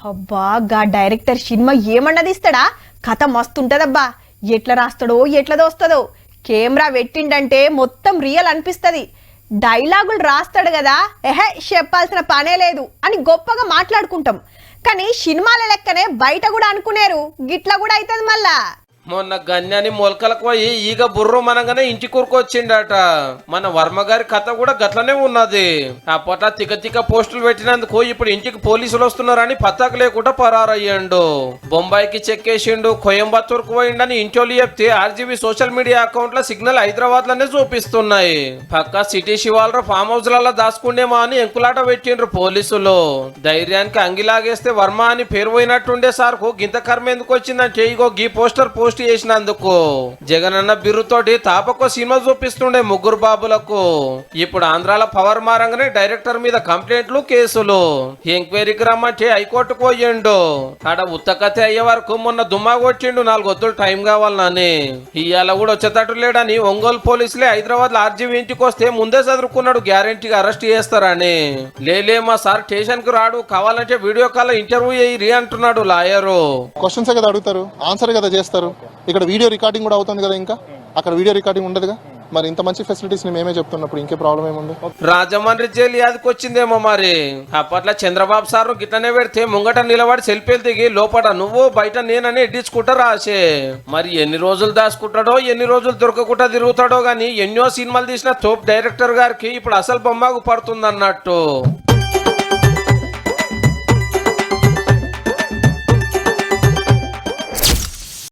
అబ్బా గా director cinema ఏమన్నది ఇస్తాడా? కథ మస్తుంటదబ్బా. ఎట్లా రాస్తాడో ఎట్లా దోస్తాడో. కెమెరా పెట్టిండంటే మొత్తం రియల్ అనిపిస్తుంది. డైలాగులు రాస్తాడు కదా, చెప్పాల్సిన పనే లేదు అని గొప్పగా మాట్లాడుకుంటాం. కానీ సినిమాల లెక్కనే బయట కూడా అనుకునేరు, గిట్లా కూడా అవుతుంది మళ్ళా. మొన్న గన్యాని మొలకలకు పోయి ఈగ బుర్రు మనగానే ఇంటి కూరుకొచ్చిండట. మన వర్మ గారి కథ కూడా గట్లనే ఉన్నది. అప్పట్లో తిక్క పోస్టులు పెట్టినందుకు ఇప్పుడు ఇంటికి పోలీసులు వస్తున్నారని పత్తాకు లేకుండా పరారయ్యాడు. బొంబాయికి చెక్కేసిండు, కోయంబత్తూరుకు పోయిండని ఇంటోళ్ళు చెప్తే ఆర్జీబీ సోషల్ మీడియా అకౌంట్ లో సిగ్నల్ హైదరాబాద్ లోనే చూపిస్తున్నాయి. పక్క సిటీ శివాలరా ఫామ్ హౌస్ లలో దాచుకుండేమో అని ఎంకులాట పెట్టిండ్రు పోలీసులు. ధైర్యానికి అంగిలాగేస్తే వర్మ అని పేరు పోయినట్టుండే సార్కు గింత కర్మ ఎందుకు వచ్చిందంటే ఇగో గీ పోస్ట్ చేసినందుకు జగనన్న బిర్రుతోటి తాపకో సినిమా చూపిస్తుండే ముగ్గురు బాబులకు. ఇప్పుడు ఆంధ్రాలో పవర్ మారంగానే డైరెక్టర్ మీద కంప్లైంట్లు, కేసులు. ఎంక్వైరీకి రమ్మంటే హైకోర్టుకు పోయిండు. ఆడ ఉత్తకథ అయ్యే వరకు మొన్న దుమ్మా కొట్టిండు, 4 వత్తులు టైం కావాలని. ఇవాళ కూడా వచ్చేటట్టు లేడని ఒంగోలు పోలీసులే హైదరాబాద్ లో ఆర్జీవీ ఇంటికి వస్తే ముందే చదువుకున్నాడు గ్యారెంటీగా అరెస్ట్ చేస్తారని. లేలే మా సార్ స్టేషన్ కు రాడు, కావాలంటే వీడియో కాల్ ఇంటర్వ్యూ అయ్యి అంటున్నాడు లాయరు. క్వశ్చన్స్ కదా అడుగుతారు, ఆన్సర్ కదా చేస్తారు. ఇక్కడ వీడియో రికార్డింగ్ కూడా అవుతుంది కదా, ఇంకా అక్కడ వీడియో రికార్డింగ్ ఉండదుగా. మరి ఇంత మంచి ఫెసిలిటీస్ మేమే చెప్తున్నప్పుడు ఇంకే ప్రాబ్లం ఏముంది? రాజమండ్రి జైలు యాదికి వచ్చిందేమో మరి. అప్పట్లో చంద్రబాబు సార్ గిట్లనే పెడితే ముంగట నిలబడి సెల్ఫీలు దిగి లోపల నువ్వు బయట నేనని ఎడ్డించుకుంటా రాసే. మరి ఎన్ని రోజులు దాచుకుంటాడో, ఎన్ని రోజులు దొరకకుండా తిరుగుతాడో గాని ఎన్నో సినిమాలు తీసిన తోప్ డైరెక్టర్ గారికి ఇప్పుడు అసలు బొమ్మకు పడుతుంది అన్నట్టు.